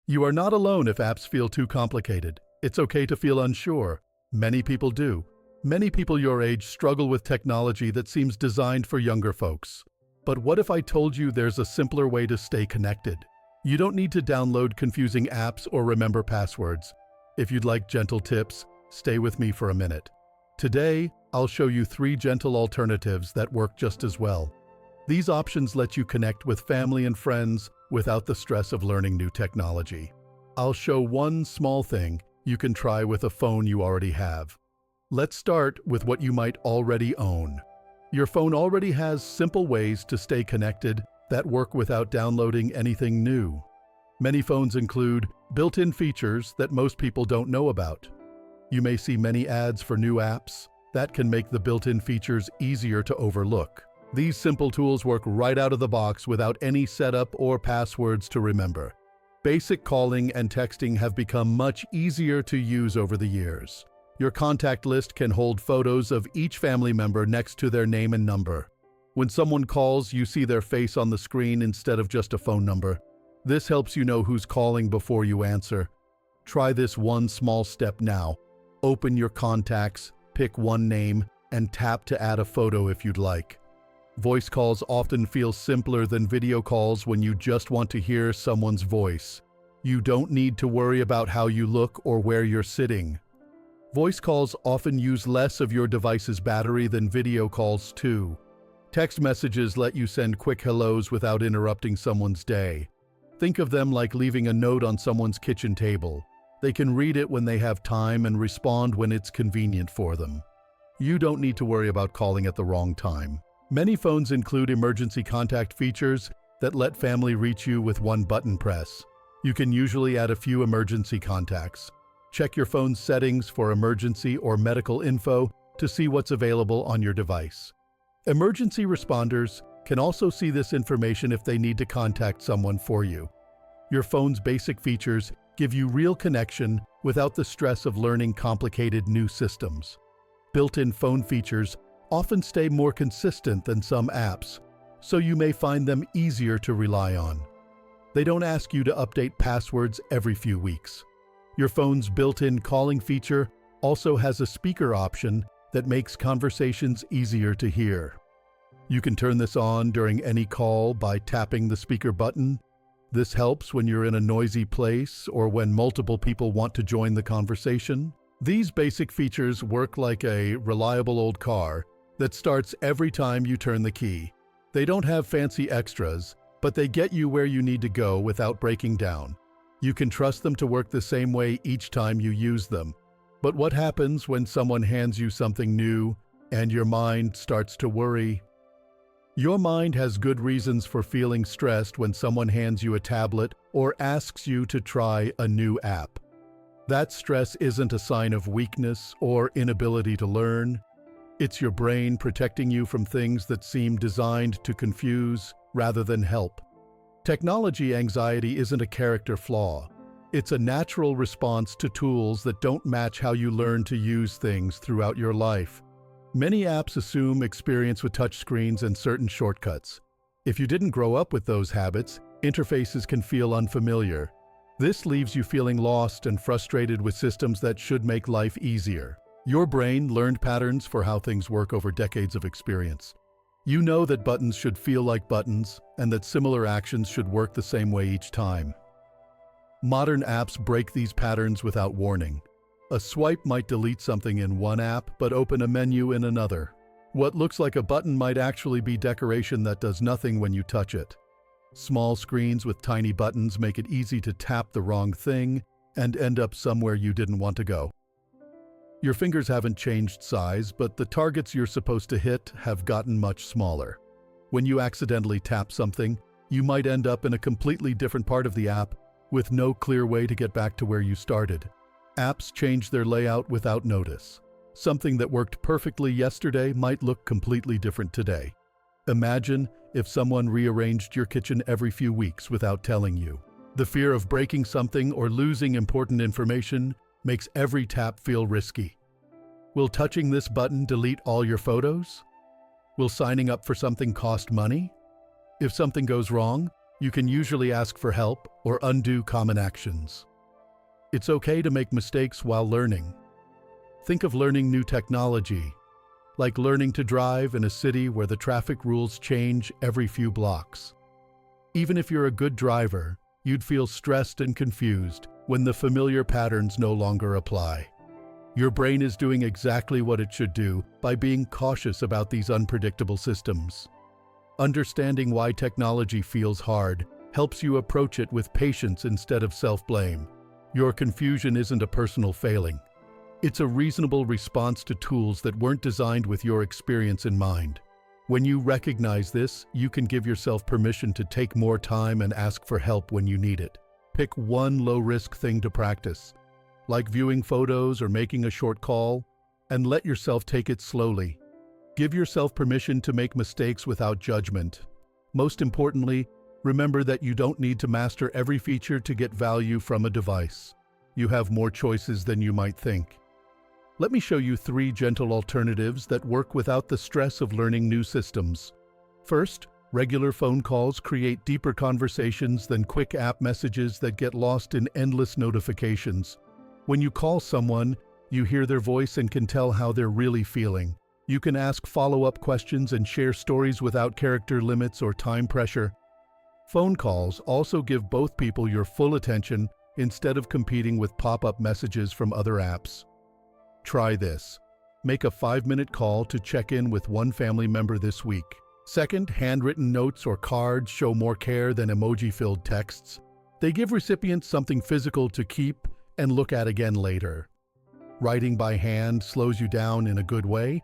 You are not alone if apps feel too complicated. It's okay to feel unsure. Many people do. Many people your age struggle with technology that seems designed for younger folks. But what if I told you there's a simpler way to stay connected? You don't need to download confusing apps or remember passwords. If you'd like gentle tips, stay with me for a minute. Today, I'll show you 3 gentle alternatives that work just as well. These options let you connect with family and friends without the stress of learning new technology. I'll show one small thing you can try with a phone you already have. Let's start with what you might already own. Your phone already has simple ways to stay connected that work without downloading anything new. Many phones include built-in features that most people don't know about. You may see many ads for new apps that can make the built-in features easier to overlook. These simple tools work right out of the box without any setup or passwords to remember. Basic calling and texting have become much easier to use over the years. Your contact list can hold photos of each family member next to their name and number. When someone calls, you see their face on the screen instead of just a phone number. This helps you know who's calling before you answer. Try this one small step now. Open your contacts, pick one name, and tap to add a photo if you'd like. Voice calls often feel simpler than video calls when you just want to hear someone's voice. You don't need to worry about how you look or where you're sitting. Voice calls often use less of your device's battery than video calls too. Text messages let you send quick hellos without interrupting someone's day. Think of them like leaving a note on someone's kitchen table. They can read it when they have time and respond when it's convenient for them. You don't need to worry about calling at the wrong time. Many phones include emergency contact features that let family reach you with one button press. You can usually add a few emergency contacts. Check your phone's settings for emergency or medical info to see what's available on your device. Emergency responders can also see this information if they need to contact someone for you. Your phone's basic features give you real connection without the stress of learning complicated new systems. Built-in phone features often stay more consistent than some apps, so you may find them easier to rely on. They don't ask you to update passwords every few weeks. Your phone's built-in calling feature also has a speaker option that makes conversations easier to hear. You can turn this on during any call by tapping the speaker button. This helps when you're in a noisy place or when multiple people want to join the conversation. These basic features work like a reliable old car that starts every time you turn the key. They don't have fancy extras, but they get you where you need to go without breaking down. You can trust them to work the same way each time you use them. But what happens when someone hands you something new and your mind starts to worry? Your mind has good reasons for feeling stressed when someone hands you a tablet or asks you to try a new app. That stress isn't a sign of weakness or inability to learn. It's your brain protecting you from things that seem designed to confuse rather than help. Technology anxiety isn't a character flaw. It's a natural response to tools that don't match how you learn to use things throughout your life. Many apps assume experience with touchscreens and certain shortcuts. If you didn't grow up with those habits, interfaces can feel unfamiliar. This leaves you feeling lost and frustrated with systems that should make life easier. Your brain learned patterns for how things work over decades of experience. You know that buttons should feel like buttons and that similar actions should work the same way each time. Modern apps break these patterns without warning. A swipe might delete something in one app but open a menu in another. What looks like a button might actually be decoration that does nothing when you touch it. Small screens with tiny buttons make it easy to tap the wrong thing and end up somewhere you didn't want to go. Your fingers haven't changed size, but the targets you're supposed to hit have gotten much smaller. When you accidentally tap something, you might end up in a completely different part of the app with no clear way to get back to where you started. Apps change their layout without notice. Something that worked perfectly yesterday might look completely different today. Imagine if someone rearranged your kitchen every few weeks without telling you. The fear of breaking something or losing important information makes every tap feel risky. Will touching this button delete all your photos? Will signing up for something cost money? If something goes wrong, You can usually ask for help or undo common actions. It's okay to make mistakes while learning. Think of learning new technology, like learning to drive in a city where the traffic rules change every few blocks. Even if you're a good driver, you'd feel stressed and confused when the familiar patterns no longer apply. Your brain is doing exactly what it should do by being cautious about these unpredictable systems. Understanding why technology feels hard helps you approach it with patience instead of self-blame. Your confusion isn't a personal failing. It's a reasonable response to tools that weren't designed with your experience in mind. When you recognize this, you can give yourself permission to take more time and ask for help when you need it. Pick one low-risk thing to practice, like viewing photos or making a short call, and let yourself take it slowly. Give yourself permission to make mistakes without judgment. Most importantly, remember that you don't need to master every feature to get value from a device. You have more choices than you might think. Let me show you 3 gentle alternatives that work without the stress of learning new systems. First, regular phone calls create deeper conversations than quick app messages that get lost in endless notifications. When you call someone, you hear their voice and can tell how they're really feeling. You can ask follow-up questions and share stories without character limits or time pressure. Phone calls also give both people your full attention instead of competing with pop-up messages from other apps. Try this. Make a 5-minute call to check in with one family member this week. Second, handwritten notes or cards show more care than emoji-filled texts. They give recipients something physical to keep and look at again later. Writing by hand slows you down in a good way.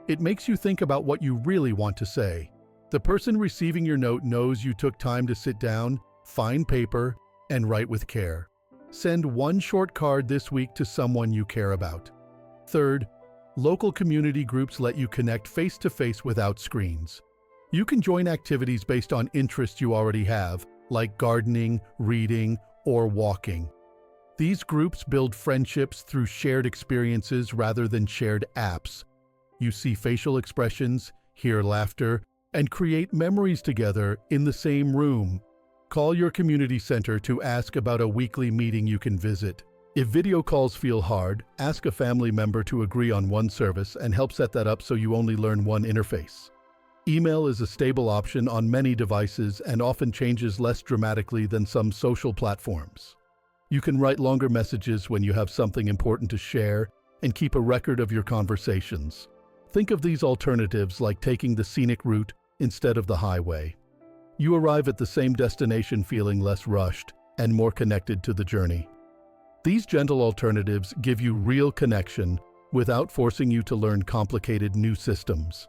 It makes you think about what you really want to say. The person receiving your note knows you took time to sit down, find paper, and write with care. Send one short card this week to someone you care about. Third, local community groups let you connect face-to-face without screens. You can join activities based on interests you already have, like gardening, reading, or walking. These groups build friendships through shared experiences rather than shared apps. You see facial expressions, hear laughter, and create memories together in the same room. Call your community center to ask about a weekly meeting you can visit. If video calls feel hard, ask a family member to agree on one service and help set that up so you only learn one interface. Email is a stable option on many devices and often changes less dramatically than some social platforms. You can write longer messages when you have something important to share and keep a record of your conversations. Think of these alternatives like taking the scenic route instead of the highway. You arrive at the same destination feeling less rushed and more connected to the journey. These gentle alternatives give you real connection without forcing you to learn complicated new systems.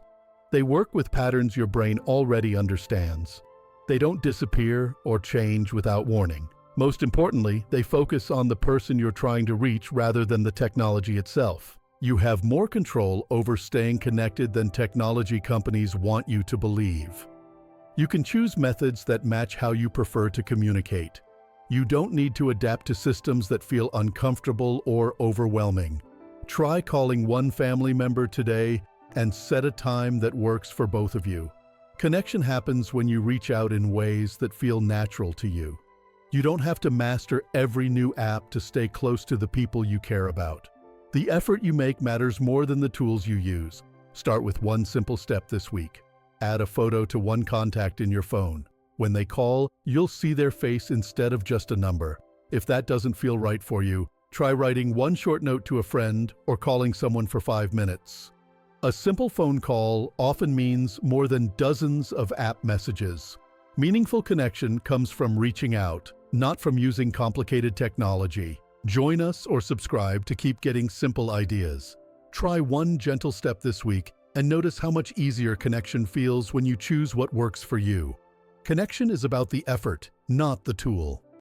They work with patterns your brain already understands. They don't disappear or change without warning. Most importantly, they focus on the person you're trying to reach rather than the technology itself. You have more control over staying connected than technology companies want you to believe. You can choose methods that match how you prefer to communicate. You don't need to adapt to systems that feel uncomfortable or overwhelming. Try calling one family member today and set a time that works for both of you. Connection happens when you reach out in ways that feel natural to you. You don't have to master every new app to stay close to the people you care about. The effort you make matters more than the tools you use. Start with one simple step this week. Add a photo to one contact in your phone. When they call, you'll see their face instead of just a number. If that doesn't feel right for you, try writing one short note to a friend or calling someone for 5 minutes. A simple phone call often means more than dozens of app messages. Meaningful connection comes from reaching out, not from using complicated technology. Join us or subscribe to keep getting simple ideas. Try one gentle step this week and notice how much easier connection feels when you choose what works for you. Connection is about the effort, not the tool.